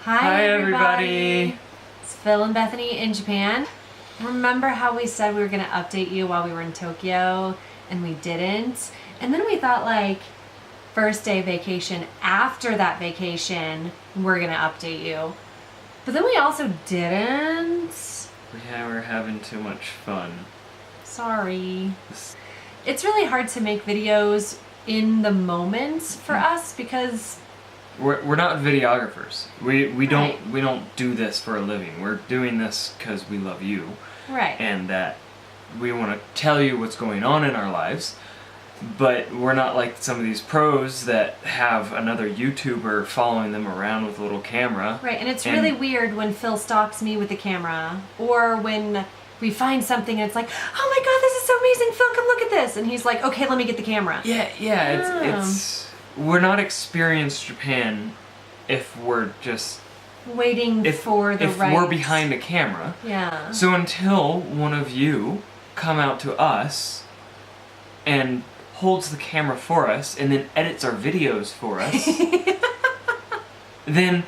Hi everybody! It's Phil and Bethany in Japan. Remember how we said we were going to update you while we were in Tokyo and we didn't? And then we thought like first day vacation, after that vacation we're going to update you. But then we also didn't. Yeah, we're having too much fun. Sorry. It's really hard to make videos in the moment for us because we're not videographers. We don't do this for a living. We're doing this because we love you. Right. And that we want to tell you what's going on in our lives. But we're not like some of these pros that have another YouTuber following them around with a little camera. Right, and it's really weird when Phil stalks me with the camera, or when we find something and it's like, oh my god, this is so amazing, Phil, come look at this. And he's like, okay, let me get the camera. Yeah, it's we're not experienced Japan if we're just waiting for the right... If we're behind a camera. Yeah. So until one of you come out to us and holds the camera for us and then edits our videos for us, then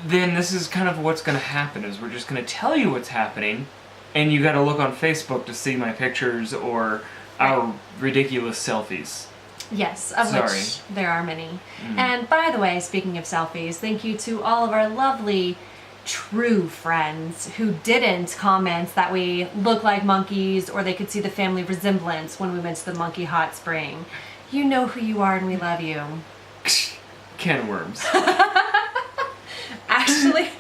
this is kind of what's going to happen, is we're just going to tell you what's happening, and you got to look on Facebook to see my pictures or our ridiculous selfies. Yes, of which there are many. And by the way, speaking of selfies, thank you to all of our lovely true friends who didn't comment that we look like monkeys or they could see the family resemblance when we went to the monkey hot spring. You know who you are and we love you. Can of worms. Actually,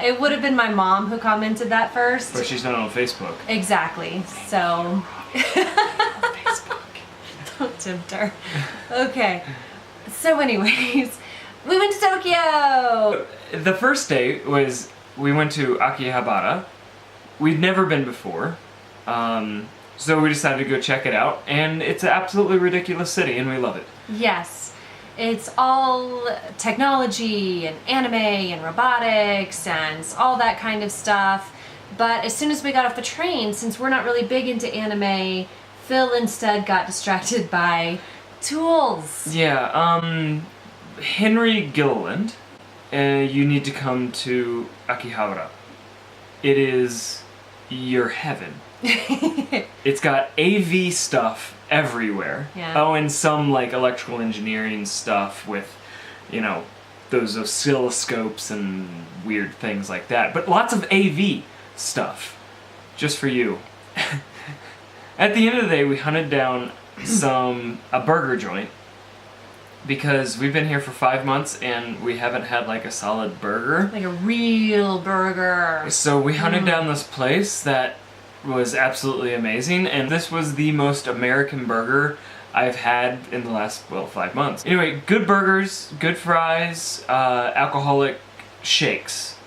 it would have been my mom who commented that first. But she's not on Facebook. Exactly. So Facebook. Don't tempt her. Okay. So anyways, we went to Tokyo! The first day was, we went to Akihabara. We'd never been before. So we decided to go check it out, and it's an absolutely ridiculous city, and we love it. Yes. It's all technology, and anime, and robotics, and all that kind of stuff. But as soon as we got off the train, since we're not really big into anime, Phil instead got distracted by tools. Yeah, Henry Gilliland, you need to come to Akihabara. It is your heaven. It's got AV stuff everywhere. Yeah. Oh, and some like electrical engineering stuff with, you know, those oscilloscopes and weird things like that. But lots of AV stuff, just for you. At the end of the day, we hunted down a burger joint, because we've been here for 5 months and we haven't had like a solid burger. Like a real burger. So we hunted down this place that was absolutely amazing, and this was the most American burger I've had in the last, 5 months. Anyway, good burgers, good fries, alcoholic shakes.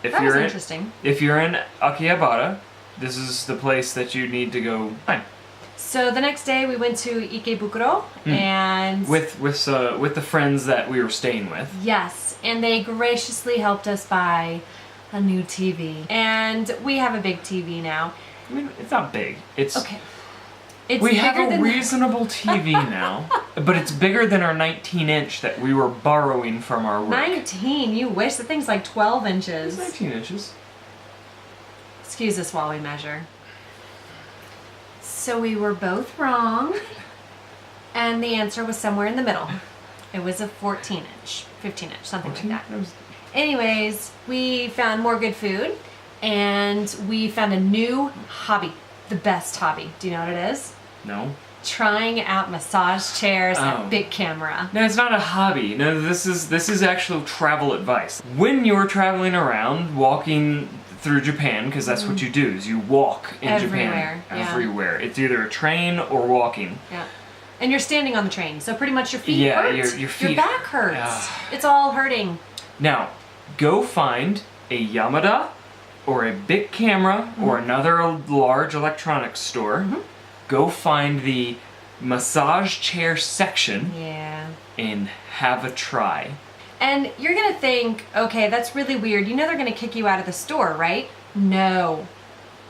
That was interesting. If you're in Akihabara, this is the place that you need to go find. So the next day we went to Ikebukuro and... With the friends that we were staying with. Yes, and they graciously helped us buy a new TV. And we have a big TV now. I mean, it's not big. It's... Okay. It's we have bigger a reasonable TV now, but it's bigger than our 19-inch that we were borrowing from our work. 19? You wish. The thing's like 12 inches. It's 19 inches. Excuse us while we measure. So we were both wrong, and the answer was somewhere in the middle. It was a 14-inch, 15-inch, something 14? like that. Anyways, we found more good food, and we found a new hobby. The best hobby. Do you know what it is? No. Trying out massage chairs at Big Camera. No, it's not a hobby. No, this is actual travel advice. When you're traveling around, walking through Japan, because that's what you do, is you walk in Japan. Everywhere. It's either a train or walking. Yeah. And you're standing on the train, so pretty much your feet hurt. Your feet. Your back hurts. It's all hurting. Now, go find a Yamada or a Big Camera or another large electronics store. Go find the massage chair section and have a try. And you're gonna think, okay, that's really weird. You know they're gonna kick you out of the store, right? No.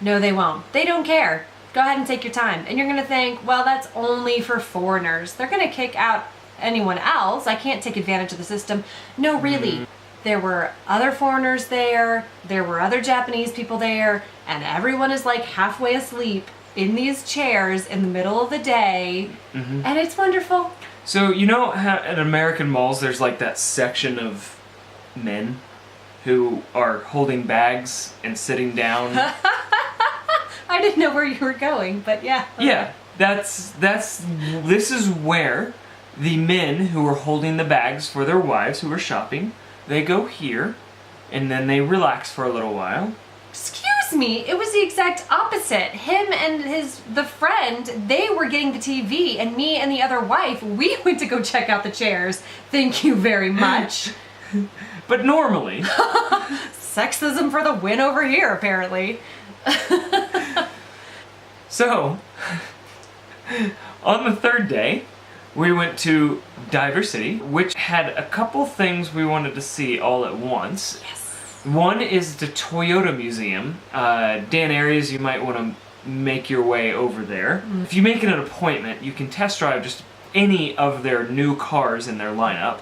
No, they won't. They don't care. Go ahead and take your time. And you're gonna think, well, that's only for foreigners. They're gonna kick out anyone else. I can't take advantage of the system. No, really. There were other foreigners there. There were other Japanese people there. And everyone is like halfway asleep in these chairs in the middle of the day. Mm-hmm. And it's wonderful. So, you know how at American malls there's like that section of men who are holding bags and sitting down? I didn't know where you were going, but yeah. Yeah, this is where the men who are holding the bags for their wives who are shopping, they go here, and then they relax for a little while. Excuse me, it was the exact opposite. Him and the friend, they were getting the TV, and me and the other wife, we went to go check out the chairs. Thank you very much. But normally... Sexism for the win over here, apparently. So, on the third day, we went to Diver City, which had a couple things we wanted to see all at once. Yes. One is the Toyota Museum. Dan Arias, you might want to make your way over there. If you make it an appointment, you can test drive just any of their new cars in their lineup.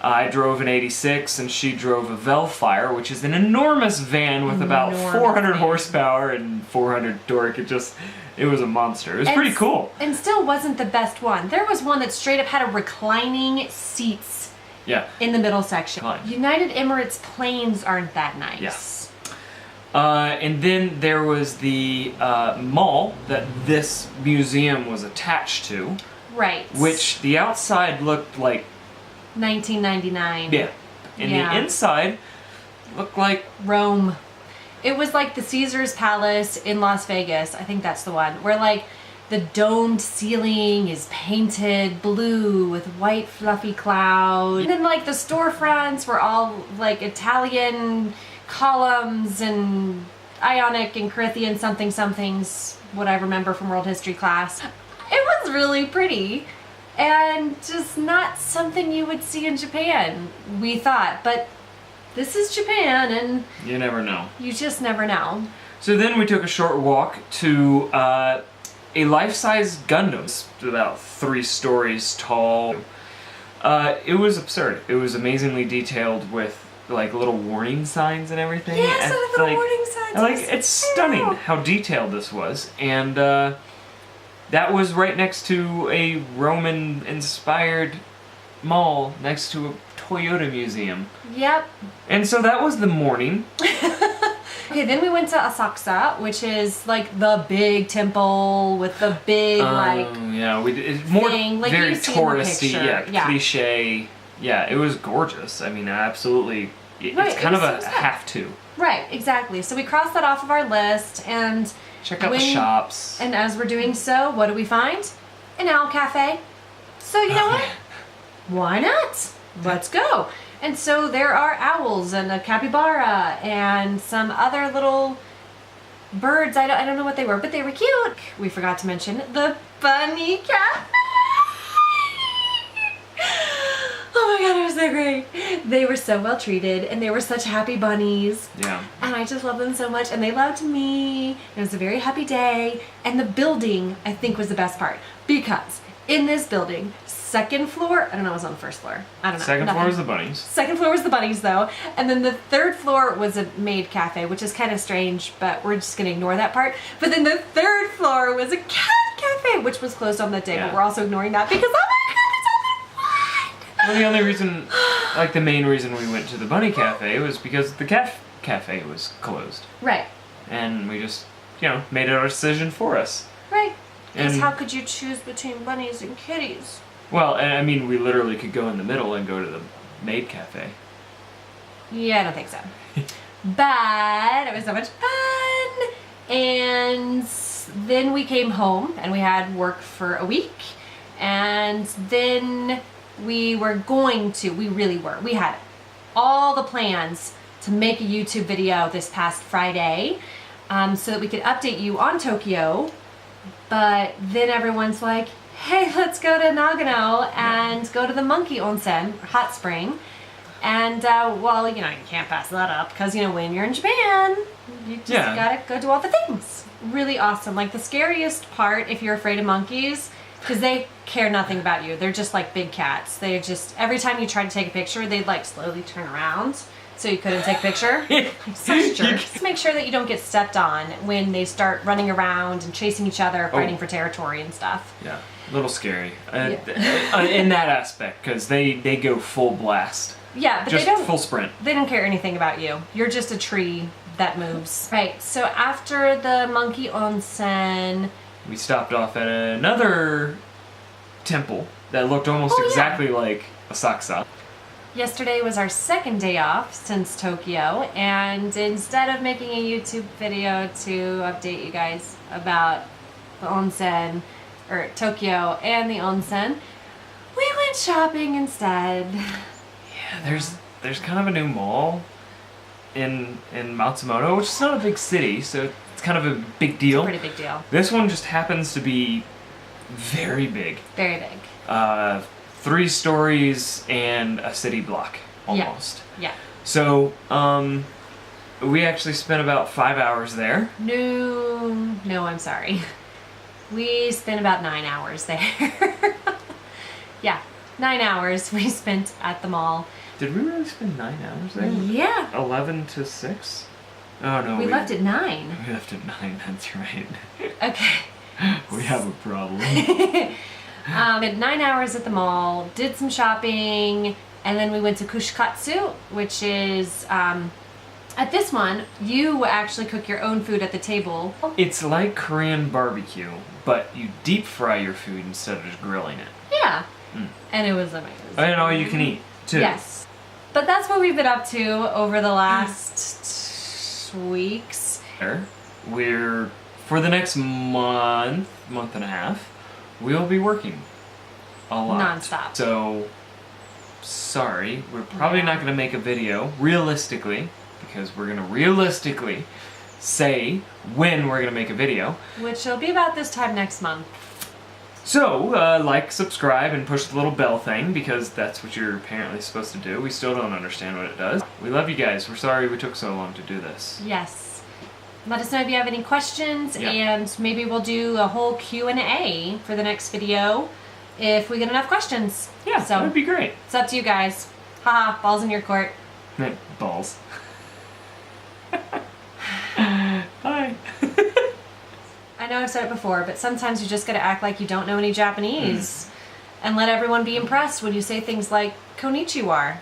I drove an 86 and she drove a Velfire, which is an enormous van with about 400 horsepower and 400 torque. It was a monster. It was pretty cool. And still wasn't the best one. There was one that straight up had a reclining seats in the middle section. United Emirates planes aren't that nice. Yes. And then there was the mall that this museum was attached to. Right. Which the outside looked like 1999. Yeah. And the inside looked like Rome. It was like the Caesar's Palace in Las Vegas. I think that's the one. Where like the domed ceiling is painted blue with white fluffy clouds. And then like the storefronts were all like Italian columns and Ionic and Corinthian somethings, what I remember from world history class. It was really pretty. And just not something you would see in Japan, we thought. But this is Japan, and you never know. You just never know. So then we took a short walk to a life-size Gundam. It's about 3 stories tall. It was absurd. It was amazingly detailed with like little warning signs and everything. Yeah, so the little warning signs. Like it's stunning how detailed this was, and that was right next to a Roman-inspired mall next to a Toyota museum. Yep. And so that was the morning. Okay, then we went to Asakusa, which is like the big temple with the big it's more like very you see in the touristy, picture. cliche. Yeah, it was gorgeous. I mean, absolutely. It's kind of a have to. Right, exactly. So we crossed that off of our list and check out the shops. And as we're doing so, what do we find? An owl cafe. So you know what? Why not? Let's go. And so there are owls and a capybara and some other little birds. I don't know what they were, but they were cute. We forgot to mention the bunny cafe. Oh my god, it was so great. They were so well treated and they were such happy bunnies. Yeah. And I just love them so much and they loved me. It was a very happy day. And the building, I think, was the best part. Because in this building, second floor, I don't know, it was on the first floor. I don't know. Second floor was the bunnies. Second floor was the bunnies though. And then the third floor was a maid cafe, which is kind of strange, but we're just gonna ignore that part. But then the third floor was a cat cafe, which was closed on that day, but we're also ignoring that because, oh my god, it's so fun! Well, the only reason, like the main reason we went to the bunny cafe was because the cat cafe was closed. Right. And we just, made our decision for us. Right. Because And how could you choose between bunnies and kitties? Well, I mean, we literally could go in the middle and go to the maid cafe. Yeah, I don't think so. But it was so much fun. And then we came home and we had work for a week. And then we had all the plans to make a YouTube video this past Friday so that we could update you on Tokyo. But then everyone's like, hey, let's go to Nagano and go to the Monkey Onsen, hot spring. And, you can't pass that up because, when you're in Japan, you just gotta go do all the things. Really awesome. Like, the scariest part, if you're afraid of monkeys, Because they care nothing about you. They're just like big cats. They just, every time you try to take a picture, they'd like slowly turn around so you couldn't take a picture. Such jerks. Just make sure that you don't get stepped on when they start running around and chasing each other, fighting for territory and stuff. Yeah, a little scary in that aspect because they go full blast. Yeah, but just they don't full sprint. They don't care anything about you. You're just a tree that moves. Right. So after the monkey onsen, we stopped off at another temple that looked almost exactly like Asakusa. Yesterday was our second day off since Tokyo, and instead of making a YouTube video to update you guys about the onsen, or Tokyo and the onsen, we went shopping instead. Yeah, there's kind of a new mall in Matsumoto, which is not a big city, so it's kind of a big deal. It's a pretty big deal. This one just happens to be very big. Very big. 3 stories and a city block, almost. Yeah. So, we actually spent about 5 hours there. No, I'm sorry. We spent about 9 hours there. Yeah, 9 hours we spent at the mall. Did we really spend 9 hours there? Yeah. 11 to 6? Oh, no. We left at 9. We left at 9, that's right. Okay. We have a problem. At 9 hours at the mall, did some shopping, and then we went to Kushikatsu, which is, at this one, you actually cook your own food at the table. It's like Korean barbecue, but you deep fry your food instead of just grilling it. Yeah. And it was amazing. And all you can eat, too. Yes. But that's what we've been up to over the last weeks. We're, for the next month and a half, we'll be working a lot. Non-stop. So, sorry, we're probably not going to make a video, realistically, because we're going to realistically say when we're going to make a video. Which will be about this time next month. So, like, subscribe, and push the little bell thing, because that's what you're apparently supposed to do. We still don't understand what it does. We love you guys. We're sorry we took so long to do this. Yes. Let us know if you have any questions, Yeah. and maybe we'll do a whole Q&A for the next video if we get enough questions. Yeah, so that would be great. it's up to you guys. Haha, balls in your court. Balls. Bye. I know I've said it before, but sometimes you just gotta act like you don't know any Japanese and let everyone be impressed when you say things like konnichiwa.